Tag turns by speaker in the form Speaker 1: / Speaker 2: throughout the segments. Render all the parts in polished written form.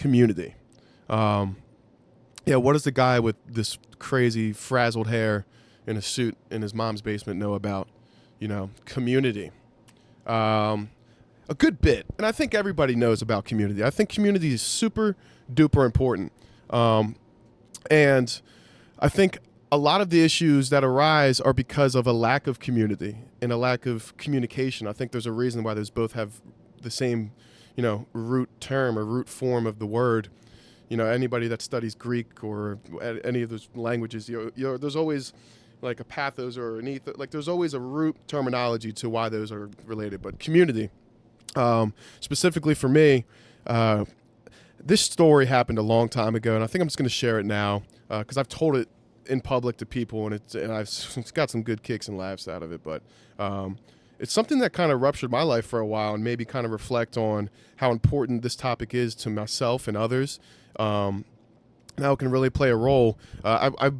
Speaker 1: community. What does the guy with this crazy frazzled hair in a suit in his mom's basement know about, community? A good bit. And I think everybody knows about community. I think community is super duper important. And I think a lot of the issues that arise are because of a lack of community and a lack of communication. I think there's a reason why those both have the same, root term or root form of the word. Anybody that studies Greek or any of those languages, there's always like a pathos or an ethos. Like there's always a root terminology to why those are related. But community, specifically for me, this story happened a long time ago, and I think I'm just going to share it now because I've told it in public to people, and it's got some good kicks and laughs out of it. But it's something that kind of ruptured my life for a while, and maybe kind of reflect on how important this topic is to myself and others. How it can really play a role. I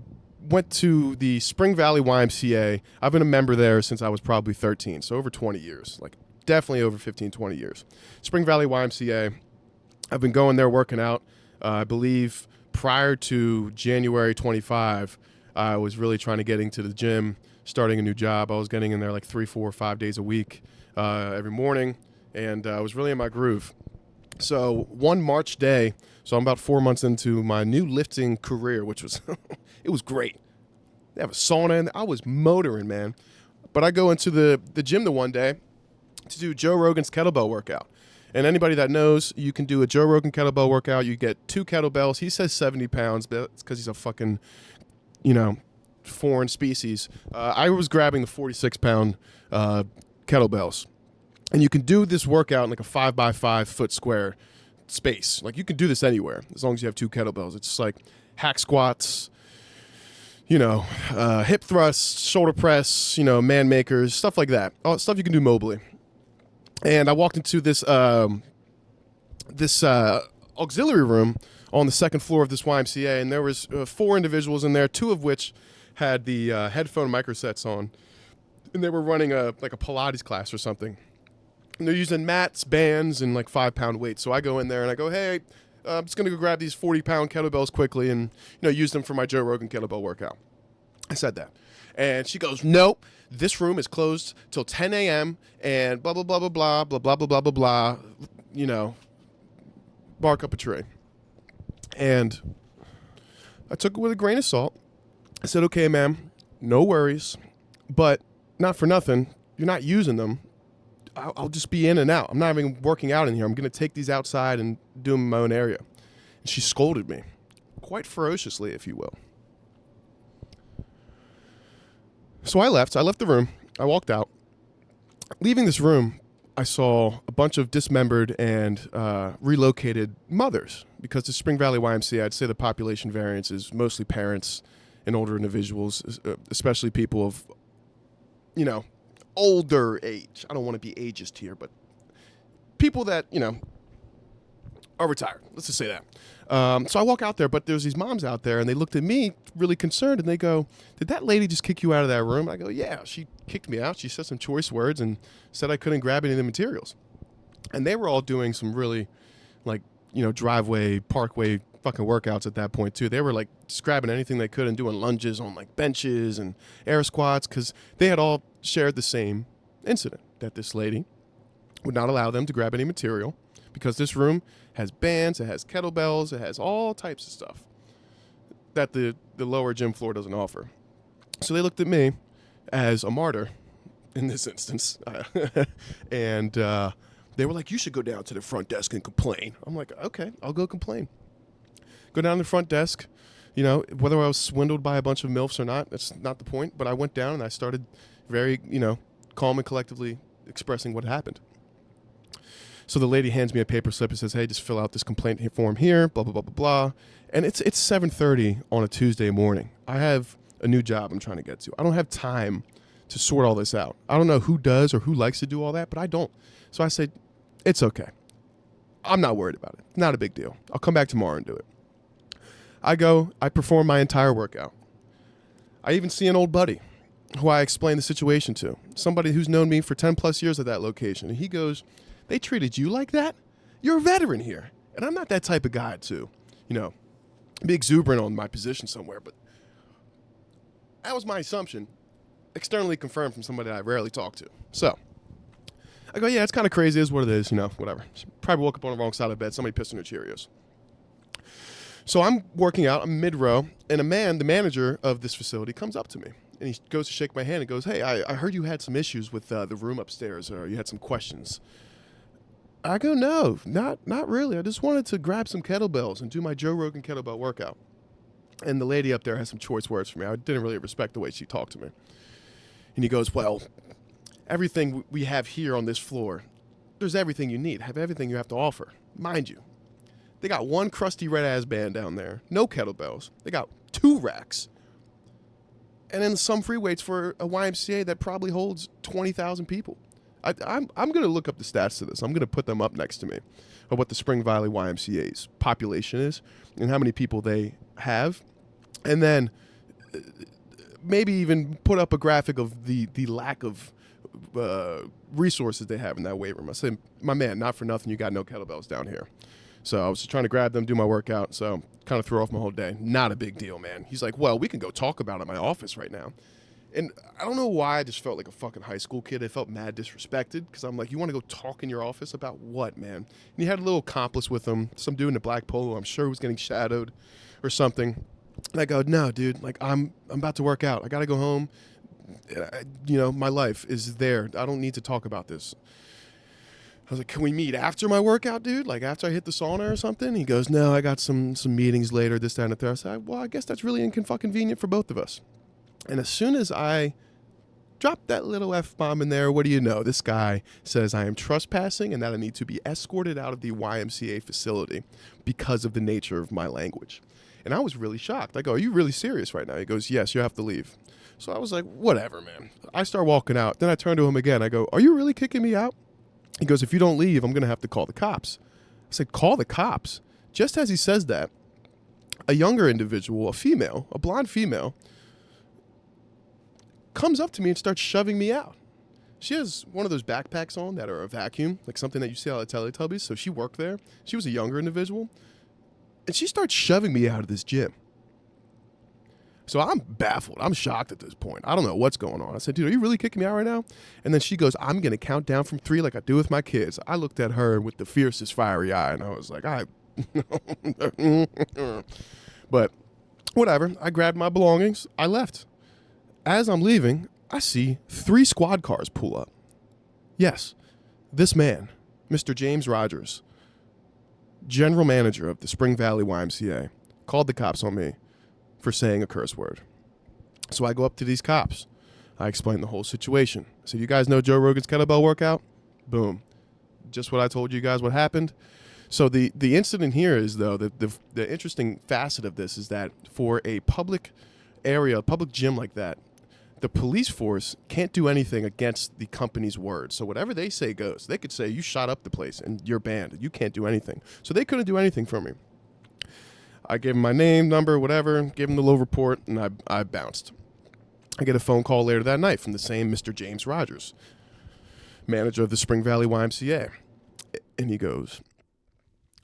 Speaker 1: went to the Spring Valley YMCA. I've been a member there since I was probably 13, so over 20 years, like definitely over 15, 20 years. Spring Valley YMCA, I've been going there working out. I believe prior to January 25, I was really trying to get into the gym, starting a new job. I was getting in there like 3, 4, 5 days a week every morning, and I was really in my groove. So one March day, so I'm about 4 months into my new lifting career, which was, it was great. They have a sauna in there. I was motoring, man. But I go into the gym the one day to do Joe Rogan's kettlebell workout. And anybody that knows, you can do a Joe Rogan kettlebell workout. You get 2 kettlebells. He says 70 pounds, but it's because he's a fucking, foreign species. I was grabbing the 46-pound kettlebells. And you can do this workout in like a 5x5 foot square space. Like you can do this anywhere as long as you have 2 kettlebells. It's like hack squats, hip thrusts, shoulder press, man makers, stuff like that. All stuff you can do mobily. And I walked into this auxiliary room on the second floor of this YMCA, and there was 4 individuals in there, 2 of which had the headphone microsets on, and they were running a Pilates class or something. And they're using mats, bands, and like 5-pound weights. So I go in there and I go, hey, I'm just going to go grab these 40-pound kettlebells quickly and use them for my Joe Rogan kettlebell workout. I said that. And she goes, nope, this room is closed till 10 a.m. and blah, blah, blah, blah, blah, blah, blah, blah, blah, blah, bark up a tree. And I took it with a grain of salt. I said, okay, ma'am, no worries, but not for nothing. You're not using them. I'll just be in and out. I'm not even working out in here. I'm going to take these outside and do them in my own area. And she scolded me, quite ferociously, if you will. So I left. I left the room. I walked out. Leaving this room, I saw a bunch of dismembered and relocated mothers, because the Spring Valley YMCA, I'd say the population variance is mostly parents and older individuals, especially people of, older age. I don't want to be ageist here, but people that, are retired. Let's just say that. So I walk out there, but there's these moms out there, and they looked at me really concerned, and they go, did that lady just kick you out of that room? I go, yeah, she kicked me out. She said some choice words and said I couldn't grab any of the materials. And they were all doing some really, driveway, parkway fucking workouts at that point, too. They were, just grabbing anything they could and doing lunges on, benches and air squats, because they had all shared the same incident, that this lady would not allow them to grab any material because this room has bands, it has kettlebells, it has all types of stuff that the lower gym floor doesn't offer. So they looked at me as a martyr in this instance. And they were like, you should go down to the front desk and complain. I'm like, okay, I'll go complain. Go down to the front desk. Whether I was swindled by a bunch of MILFs or not, that's not the point. But I went down and I started very, calm and collectively expressing what happened. So the lady hands me a paper slip and says, hey, just fill out this complaint form here, blah, blah, blah, blah, blah. And it's 7:30 on a Tuesday morning. I have a new job I'm trying to get to. I don't have time to sort all this out. I don't know who does or who likes to do all that, but I don't. So I said, it's okay. I'm not worried about it. Not a big deal. I'll come back tomorrow and do it. I go, I perform my entire workout. I even see an old buddy who I explained the situation to, somebody who's known me for 10 plus years at that location. And he goes, they treated you like that? You're a veteran here. And I'm not that type of guy to, be exuberant on my position somewhere, but that was my assumption, externally confirmed from somebody that I rarely talk to. So I go, yeah, it's kind of crazy. It is what it is, whatever. Probably woke up on the wrong side of the bed. Somebody pissed in their Cheerios. So I'm working out. I'm mid-row, and a man, the manager of this facility, comes up to me. And he goes to shake my hand and goes, hey, I heard you had some issues with the room upstairs, or you had some questions. I go, no, not really. I just wanted to grab some kettlebells and do my Joe Rogan kettlebell workout. And the lady up there has some choice words for me. I didn't really respect the way she talked to me. And he goes, well, everything we have here on this floor, there's everything you need. Have everything you have to offer. Mind you, they got one crusty red-ass band down there, no kettlebells. They got 2 racks. And then some free weights for a YMCA that probably holds 20,000 people. I'm going to look up the stats to this. I'm going to put them up next to me of what the Spring Valley YMCA's population is and how many people they have. And then maybe even put up a graphic of the lack of resources they have in that weight room. I said, my man, not for nothing, you got no kettlebells down here. So I was just trying to grab them, do my workout. So kind of threw off my whole day. Not a big deal, man. He's like, well, we can go talk about it in my office right now. And I don't know why I just felt like a fucking high school kid. I felt mad disrespected because I'm like, you want to go talk in your office about what, man? And he had a little accomplice with him, some dude in a black polo. I'm sure was getting shadowed or something. And I go, no, dude, like I'm about to work out. I got to go home. My life is there. I don't need to talk about this. I was like, can we meet after my workout, dude? Like after I hit the sauna or something? He goes, no, I got some meetings later, this, that, and the third. I said, well, I guess that's really inconvenient for both of us. And as soon as I dropped that little F-bomb in there, what do you know? This guy says I am trespassing and that I need to be escorted out of the YMCA facility because of the nature of my language. And I was really shocked. I go, are you really serious right now? He goes, yes, you have to leave. So I was like, whatever, man. I start walking out. Then I turn to him again. I go, are you really kicking me out? He goes, if you don't leave, I'm going to have to call the cops. I said, call the cops? Just as he says that, a younger individual, a blonde female, comes up to me and starts shoving me out. She has one of those backpacks on that are a vacuum, like something that you see out of Teletubbies. So she worked there. She was a younger individual. And she starts shoving me out of this gym. So I'm baffled. I'm shocked at this point. I don't know what's going on. I said, dude, are you really kicking me out right now? And then she goes, I'm going to count down from 3 like I do with my kids. I looked at her with the fiercest fiery eye, and I was like, But whatever. I grabbed my belongings. I left. As I'm leaving, I see 3 squad cars pull up. Yes, this man, Mr. James Rogers, general manager of the Spring Valley YMCA, called the cops on me for saying a curse word. So I go up to these cops. I explain the whole situation. I said, you guys know Joe Rogan's kettlebell workout? Boom. Just what I told you guys what happened. So the incident here is, though, that the interesting facet of this is that for a public area, a public gym like that, the police force can't do anything against the company's word. So whatever they say goes. They could say, you shot up the place and you're banned. You can't do anything. So they couldn't do anything for me. I gave him my name, number, whatever, gave him the low report, and I bounced. I get a phone call later that night from the same Mr. James Rogers, manager of the Spring Valley YMCA. And he goes,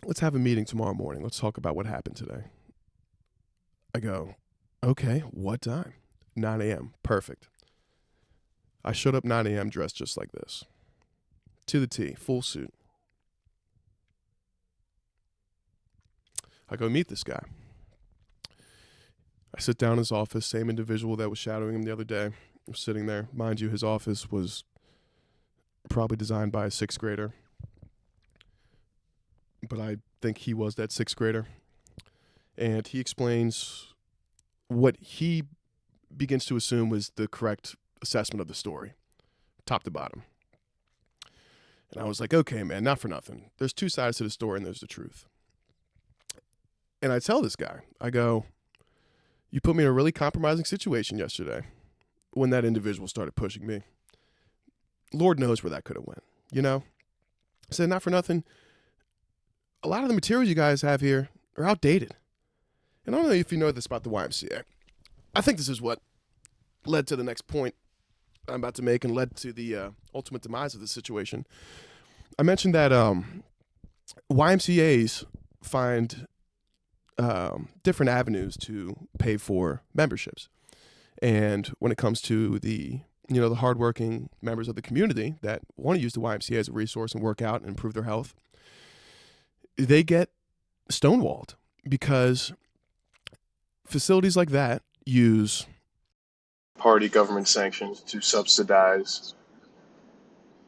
Speaker 1: let's have a meeting tomorrow morning. Let's talk about what happened today. I go, okay, what time? 9 a.m. Perfect. I showed up 9 a.m. dressed just like this. To the T, full suit. I go meet this guy. I sit down in his office, same individual that was shadowing him the other day. I'm sitting there. Mind you, his office was probably designed by a 6th grader. But I think he was that 6th grader. And he explains what he begins to assume was the correct assessment of the story, top to bottom. And I was like, okay, man, not for nothing. There's 2 sides to the story and there's the truth. And I tell this guy, I go, you put me in a really compromising situation yesterday when that individual started pushing me. Lord knows where that could have went, I said, not for nothing. A lot of the materials you guys have here are outdated. And I don't know if you know this about the YMCA. I think this is what led to the next point I'm about to make and led to the ultimate demise of the situation. I mentioned that YMCAs find different avenues to pay for memberships. And when it comes to the the hardworking members of the community that want to use the YMCA as a resource and work out and improve their health, they get stonewalled because facilities like that use
Speaker 2: party government sanctions to subsidize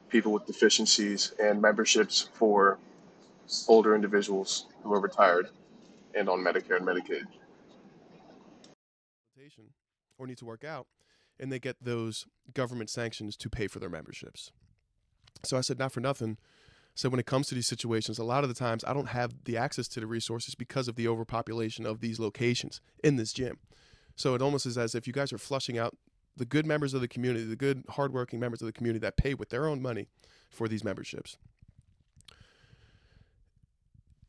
Speaker 2: people with deficiencies and memberships for older individuals who are retired and on Medicare and Medicaid.
Speaker 1: or need to work out, and they get those government sanctions to pay for their memberships. So I said, not for nothing. So when it comes to these situations, a lot of the times I don't have the access to the resources because of the overpopulation of these locations in this gym. So it almost is as if you guys are flushing out the good members of the community, the good, hardworking members of the community that pay with their own money for these memberships.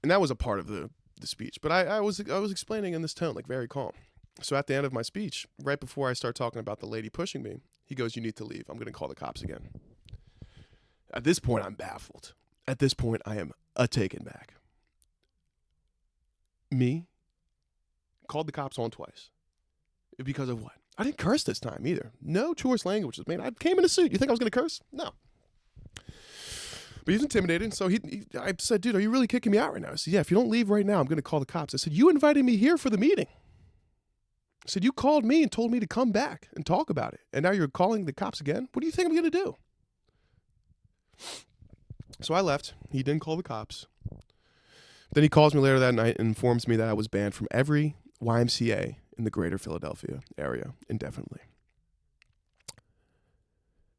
Speaker 1: And that was a part of the speech. But I was explaining in this tone, like very calm. So at the end of my speech, right before I start talking about the lady pushing me, he goes, "You need to leave. I'm going to call the cops again." At this point, I'm baffled. At this point, I am taken back. Me called the cops on twice. Because of what? I didn't curse this time either. No choice language was made. I came in a suit. You think I was going to curse? No. But he's intimidated. So I said, "Dude, are you really kicking me out right now?" I said, "Yeah, if you don't leave right now, I'm going to call the cops." I said, "You invited me here for the meeting." I said, "You called me and told me to come back and talk about it. And now you're calling the cops again? What do you think I'm going to do?" So I left. He didn't call the cops. Then he calls me later that night and informs me that I was banned from every YMCA in the greater Philadelphia area indefinitely.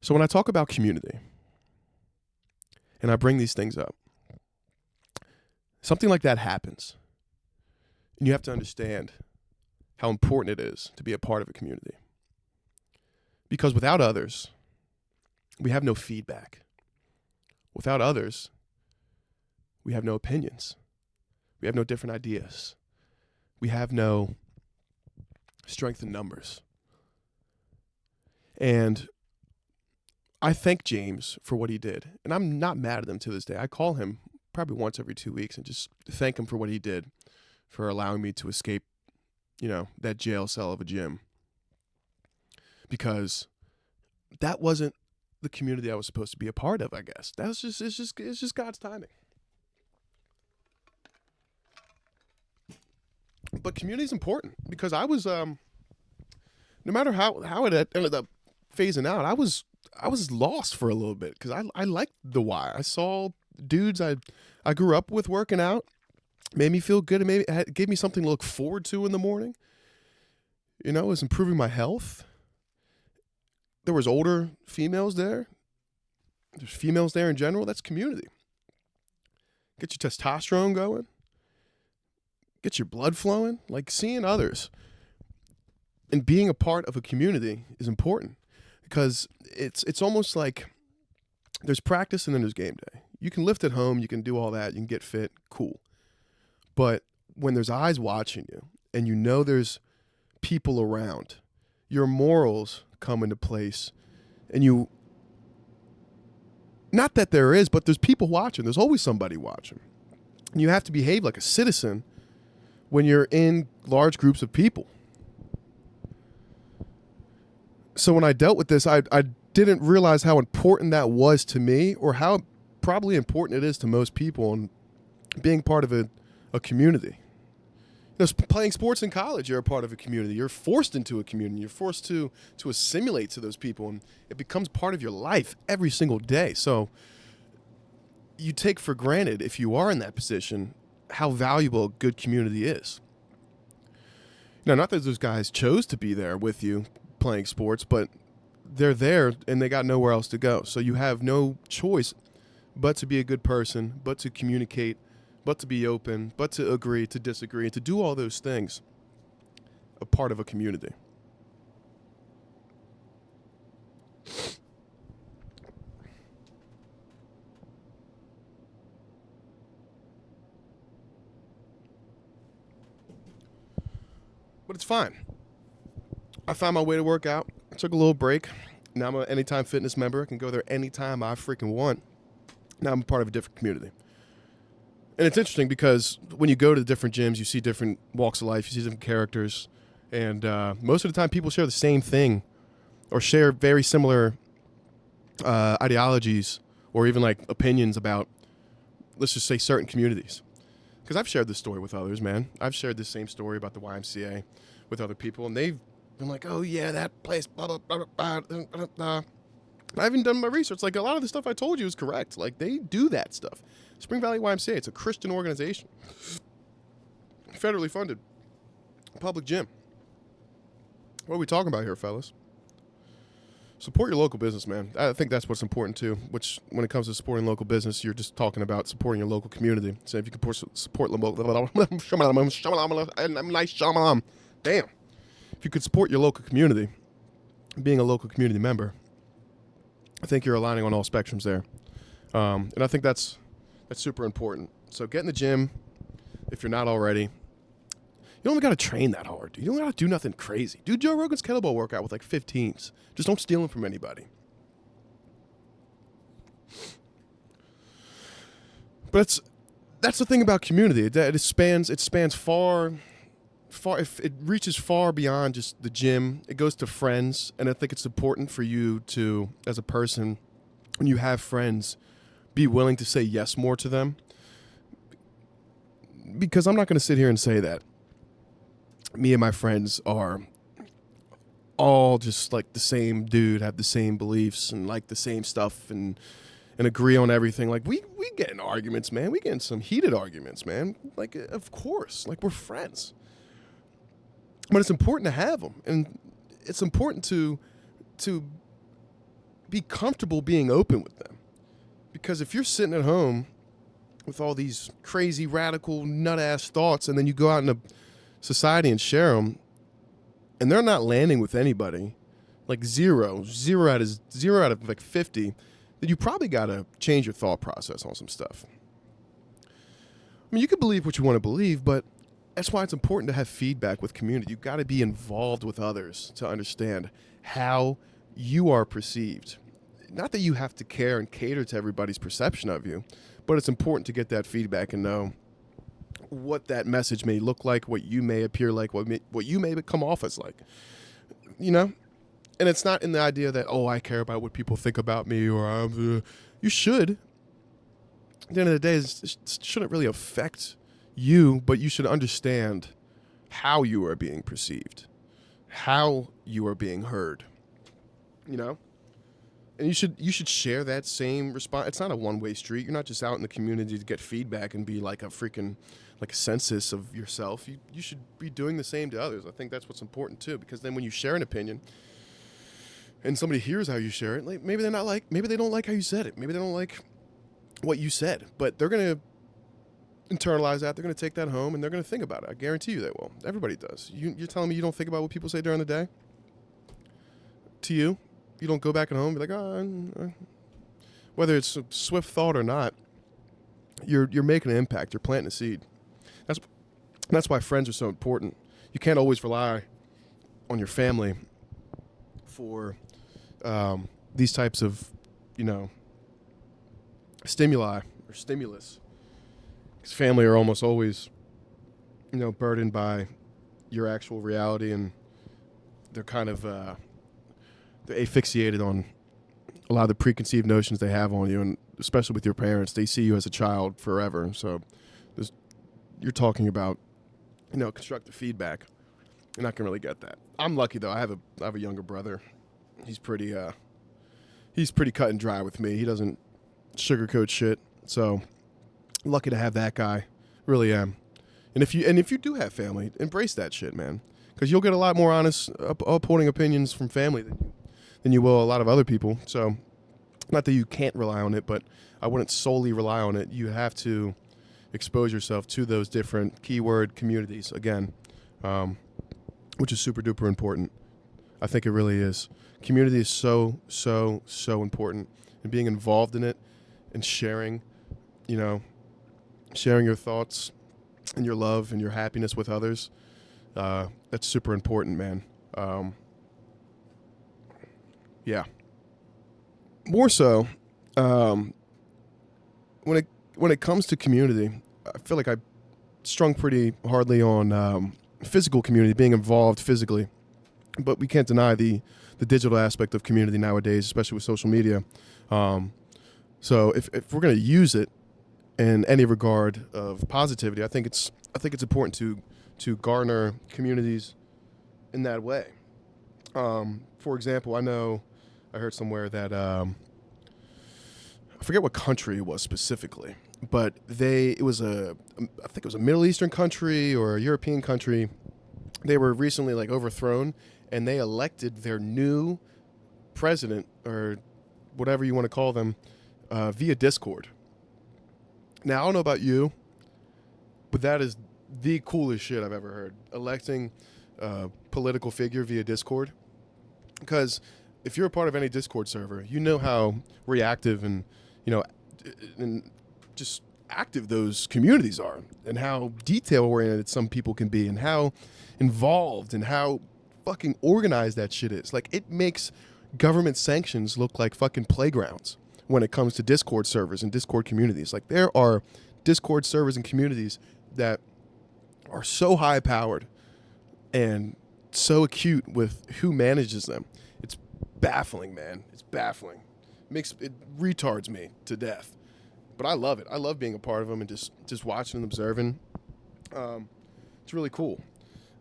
Speaker 1: So when I talk about community and I bring these things up, something like that happens. And you have to understand how important it is to be a part of a community. Because without others, we have no feedback. Without others, we have no opinions. We have no different ideas. We have no strength in numbers. And I thank James for what he did. And I'm not mad at him to this day. I call him probably once every 2 weeks and just thank him for what he did, for allowing me to escape, that jail cell of a gym. Because that wasn't the community I was supposed to be a part of, I guess. It's just God's timing. But community is important because I was, no matter how it ended up phasing out, I was lost for a little bit because I liked the why. I saw dudes I grew up with working out, made me feel good, and it gave me something to look forward to in the morning. It was improving my health. There was older females there. There's females there in general. That's community. Get your testosterone going. Get your blood flowing. Like seeing others and being a part of a community is important because it's almost like there's practice and then there's game day. You can lift at home. You can do all that. You can get fit. Cool. But when there's eyes watching you and there's people around, your morals come into place, and not that there is, but there's people watching. There's always somebody watching. And you have to behave like a citizen when you're in large groups of people. So when I dealt with this, I didn't realize how important that was to me, or how probably important it is to most people, and being part of a community. Playing sports in college, you're a part of a community. You're forced into a community. You're forced to assimilate to those people, and it becomes part of your life every single day. So you take for granted, if you are in that position, how valuable a good community is. Now, not that those guys chose to be there with you playing sports, but they're there and they got nowhere else to go. So you have no choice but to be a good person, but to communicate, but to be open, but to agree, to disagree, and to do all those things, a part of a community. But it's fine. I found my way to work out. I took a little break. Now I'm an Anytime Fitness member. I can go there anytime I freaking want. Now I'm a part of a different community. And it's interesting because when you go to different gyms, you see different walks of life, you see different characters, and most of the time people share the same thing or share very similar ideologies or even like opinions about, let's just say, certain communities. Because I've shared this story with others, man. I've shared this same story about the YMCA with other people, and they've been like, oh, yeah, that place, blah, blah, blah, blah, blah, blah, blah. I haven't done my research. Like, a lot of the stuff I told you is correct. Like, they do that stuff. Spring Valley YMCA, it's a Christian organization. Federally funded. Public gym. What are we talking about here, fellas? Support your local business, man. I think that's what's important, too. Which, when it comes to supporting local business, you're just talking about supporting your local community. So if you can support damn. If you could support your local community, being a local community member, I think you're aligning on all spectrums there. And I think that's super important. So get in the gym if you're not already. You don't even got to train that hard, dude. You don't got to do nothing crazy. Do Joe Rogan's kettlebell workout with like 15s. Just don't steal them from anybody. But that's the thing about community. It spans far. If it reaches far beyond just the gym. It goes to friends, and I think it's important for you to, as a person, when you have friends, be willing to say yes more to them. Because I'm not going to sit here and say that me and my friends are all just like the same dude, have the same beliefs and like the same stuff and agree on everything. Like we get in arguments, man. We get in some heated arguments, man. Like, of course, like we're friends. But it's important to have them, and it's important to be comfortable being open with them. Because if you're sitting at home with all these crazy, radical, nut-ass thoughts, and then you go out into society and share them, and they're not landing with anybody, like zero out of like 50, then you probably got to change your thought process on some stuff. I mean, you can believe what you want to believe, but that's why it's important to have feedback with community. You've got to be involved with others to understand how you are perceived. Not that you have to care and cater to everybody's perception of you, but it's important to get that feedback and know what that message may look like, what you may appear like, what you may come off as like. You know? And it's not in the idea that, oh, I care about what people think about me, or you should. At the end of the day, it shouldn't really affect you, but you should understand how you are being perceived, how you are being heard, you know? And you should share that same response. It's not a one-way street. You're not just out in the community to get feedback and be like a freaking, like a census of yourself. You should be doing the same to others. I think that's what's important too, because then when you share an opinion and somebody hears how you share it, like maybe they don't like how you said it. Maybe they don't like what you said, but they're going to internalize that. They're going to take that home and they're going to think about it. I guarantee you they will. Everybody does. You're telling me you don't think about what people say during the day? To you? You don't go back at home and be like, whether it's a swift thought or not, you're making an impact. You're planting a seed. That's why friends are so important. You can't always rely on your family for these types of, stimuli or stimulus. Because family are almost always, burdened by your actual reality, and they're kind of they're asphyxiated on a lot of the preconceived notions they have on you, and especially with your parents, they see you as a child forever. So you're talking about, constructive feedback. You're not gonna really get that. I'm lucky though. I have a younger brother. He's pretty cut and dry with me. He doesn't sugarcoat shit. So lucky to have that guy. Really am. And if you do have family, embrace that shit, man. Because you'll get a lot more honest, upholding opinions from family than you will a lot of other people. So, not that you can't rely on it, but I wouldn't solely rely on it. You have to expose yourself to those different keyword communities again, which is super duper important. I think it really is. Community is so, so, so important, and being involved in it and sharing, sharing your thoughts and your love and your happiness with others. That's super important, man. Yeah. More so, when it comes to community, I feel like I strung pretty hardly on physical community, being involved physically, but we can't deny the digital aspect of community nowadays, especially with social media. So if we're going to use it in any regard of positivity, I think it's important to garner communities in that way. For example, I heard somewhere that I forget what country it was specifically, but I think it was a Middle Eastern country or a European country. They were recently like overthrown, and they elected their new president or whatever you want to call them via Discord. Now I don't know about you, but that is the coolest shit I've ever heard. Electing a political figure via Discord, because if you're a part of any Discord server, you know how reactive and and just active those communities are, and how detail oriented some people can be, and how involved and how fucking organized that shit is. Like, it makes government sanctions look like fucking playgrounds when it comes to Discord servers and Discord communities. Like, there are Discord servers and communities that are so high powered and so acute with who manages them. It's baffling, man. It's baffling. It retards me to death. But I love it. I love being a part of them and just watching and observing. It's really cool.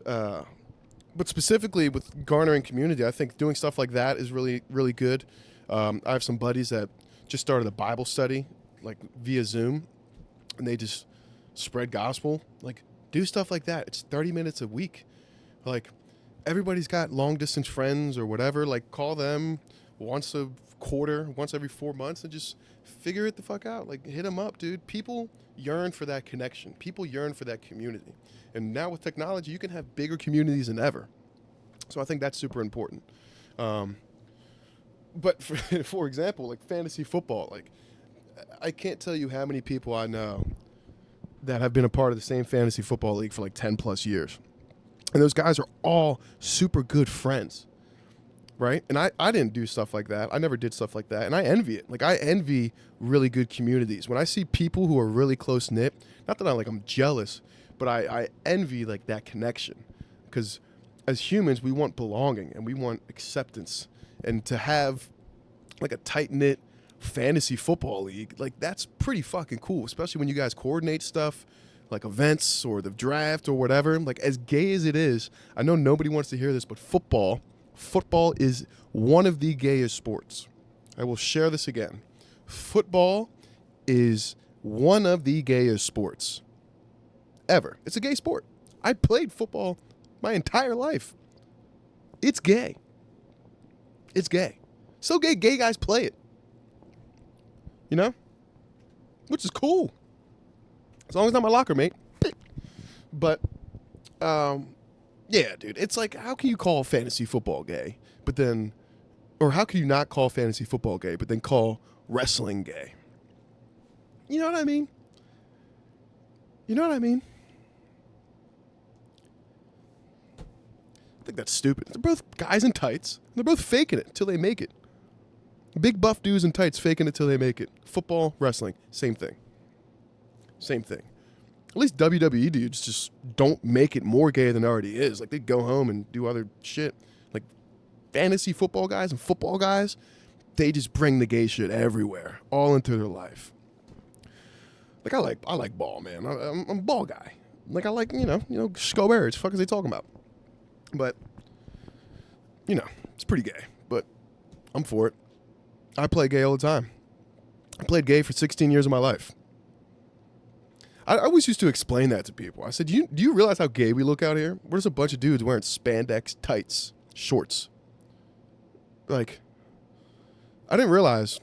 Speaker 1: But specifically with garnering community, I think doing stuff like that is really, really good. I have some buddies that just started a Bible study, like via Zoom, and they just spread gospel. Like, do stuff like that. It's 30 minutes a week. Like, everybody's got long distance friends or whatever. Like, call them once a quarter, once every 4 months, and just figure it the fuck out. Like, hit them up, dude. People yearn for that connection. People yearn for that community. And now with technology, you can have bigger communities than ever. So I think that's super important. But for example, like fantasy football, like, I can't tell you how many people I know that have been a part of the same fantasy football league for like 10 plus years. And those guys are all super good friends, right? And I didn't do stuff like that. I never did stuff like that. And I envy it. Like, I envy really good communities. When I see people who are really close-knit, not that I'm jealous, but I envy like that connection. Because as humans, we want belonging and we want acceptance. And to have like a tight-knit fantasy football league, like, that's pretty fucking cool, especially when you guys coordinate stuff like events or the draft or whatever. Like, as gay as it is, I know nobody wants to hear this, but football is one of the gayest sports. I will share this again. Football is one of the gayest sports ever. It's a gay sport. I played football my entire life. It's gay. It's gay. So gay guys play it. You know? Which is cool. As long as it's not my locker mate. But, yeah, dude. It's like, how can you call fantasy football gay, but then, or how can you not call fantasy football gay, but then call wrestling gay? You know what I mean? You know what I mean? I think that's stupid. They're both guys in tights. They're both faking it until they make it. Big buff dudes in tights faking it till they make it. Football, wrestling, same thing. Same thing. At least WWE dudes just don't make it more gay than it already is. Like, they go home and do other shit. Like, fantasy football guys and football guys, they just bring the gay shit everywhere, all into their life. Like, I like ball, man. I'm a ball guy. Like, I like, Scoberts. Fuck is they talking about? But, it's pretty gay. But I'm for it. I play gay all the time. I played gay for 16 years of my life. I always used to explain that to people. I said, do you realize how gay we look out here? We're just a bunch of dudes wearing spandex tights, shorts. Like, I didn't realize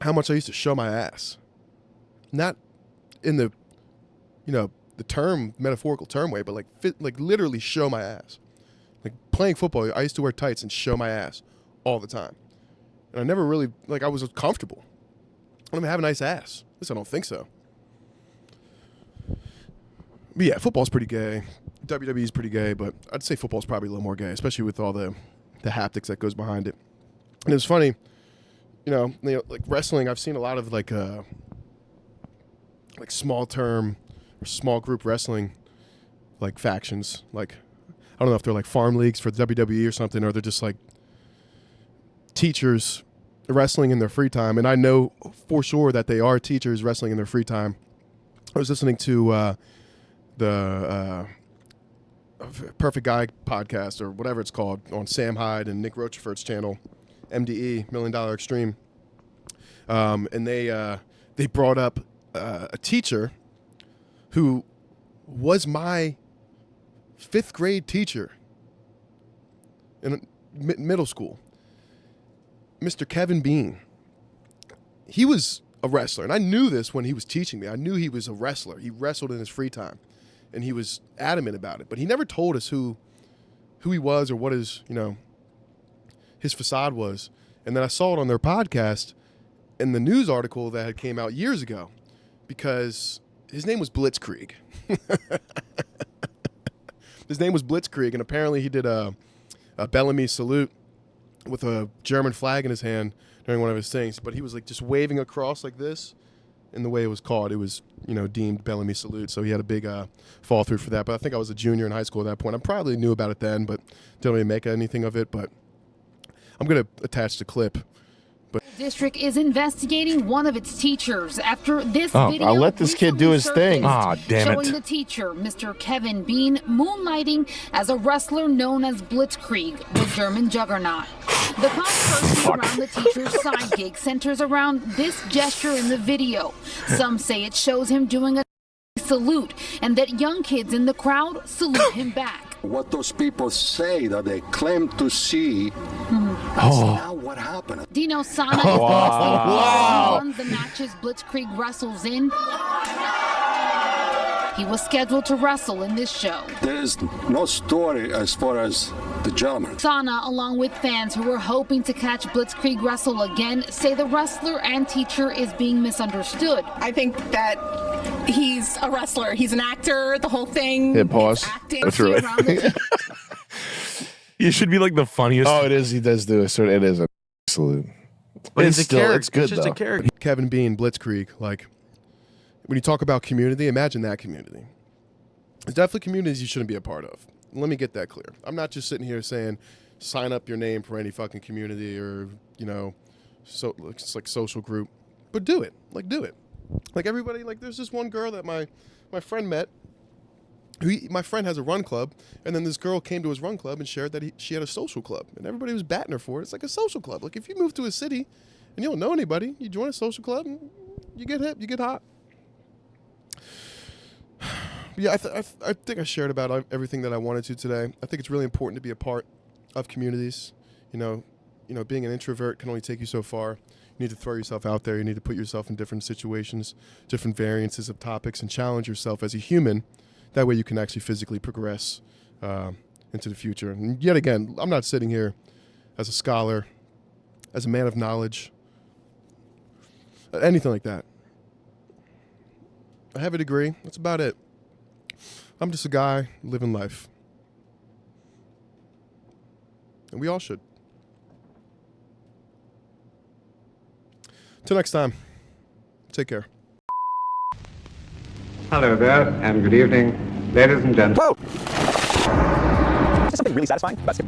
Speaker 1: how much I used to show my ass. Not in the, the metaphorical term way, but like literally show my ass. Like, playing football, I used to wear tights and show my ass all the time. And I never really, I was comfortable. I don't even have a nice ass. At least I don't think so. But yeah, football's pretty gay. WWE's pretty gay, but I'd say football's probably a little more gay, especially with all the haptics that goes behind it. And it's funny, like wrestling, I've seen a lot of like small term small group wrestling like factions. Like, I don't know if they're like farm leagues for the WWE or something, or they're just like teachers wrestling in their free time. And I know for sure that they are teachers wrestling in their free time. I was listening to the Perfect Guy podcast or whatever it's called on Sam Hyde and Nick Rocheford's channel, MDE, Million Dollar Extreme. And they brought up a teacher who was my 5th grade teacher in middle school, Mr. Kevin Bean. He was a wrestler, and I knew this when he was teaching me. I knew he was a wrestler. He wrestled in his free time, and he was adamant about it. But he never told us who he was or what his facade was. And then I saw it on their podcast in the news article that had came out years ago, because his name was Blitzkrieg. His name was Blitzkrieg, and apparently he did a Bellamy salute with a German flag in his hand during one of his things. But he was like just waving across like this, in the way it was called. It was, deemed Bellamy salute. So he had a big fall through for that. But I think I was a junior in high school at that point. I probably knew about it then, but didn't really make anything of it. But I'm going to attach the clip.
Speaker 3: The district is investigating one of its teachers after this video.
Speaker 4: I'll let this kid do his thing.
Speaker 3: Damn it. Showing the teacher, Mr. Kevin Bean, moonlighting as a wrestler known as Blitzkrieg, the German juggernaut. The controversy around the teacher's side gig centers around this gesture in the video. Some say it shows him doing a salute, and that young kids in the crowd salute him back.
Speaker 5: What those people say that they claim to see, that's not what happened.
Speaker 3: Dino Sana is the wrestler who runs the matches Blitzkrieg wrestles in. He was scheduled to wrestle in this show.
Speaker 5: There is no story as far as the gentleman.
Speaker 3: Sana, along with fans who were hoping to catch Blitzkrieg wrestle again, say the wrestler and teacher is being misunderstood.
Speaker 6: I think that he's a wrestler. He's an actor, the whole thing.
Speaker 4: Hit pause.
Speaker 3: Acting
Speaker 4: Through it.
Speaker 7: You should be like the funniest.
Speaker 4: Oh, it is. He does do it is a salute. But
Speaker 7: it's
Speaker 4: still,
Speaker 7: character.
Speaker 4: it's good
Speaker 7: It's just
Speaker 4: though.
Speaker 7: a character.
Speaker 1: Kevin Bean, Blitzkrieg, like, when you talk about community, imagine that community. There's definitely communities you shouldn't be a part of. Let me get that clear. I'm not just sitting here saying sign up your name for any fucking community or, so it's like social group. But do it. Like, do it. Like, everybody, like, there's this one girl that my friend met. My friend has a run club, and then this girl came to his run club and shared that she had a social club. And everybody was batting her for it. It's like a social club. Like, if you move to a city and you don't know anybody, you join a social club and you get hip, you get hot. Yeah, I think I shared about everything that I wanted to today. I think it's really important to be a part of communities. Being an introvert can only take you so far. You need to throw yourself out there. You need to put yourself in different situations, different variances of topics, and challenge yourself as a human. That way you can actually physically progress into the future. And yet again, I'm not sitting here as a scholar, as a man of knowledge, anything like that. I have a degree. That's about it. I'm just a guy living life. And we all should. Till next time, take care.
Speaker 8: Hello there, and good evening, ladies and gentlemen.
Speaker 9: Whoa! Is this something really satisfying? That's good.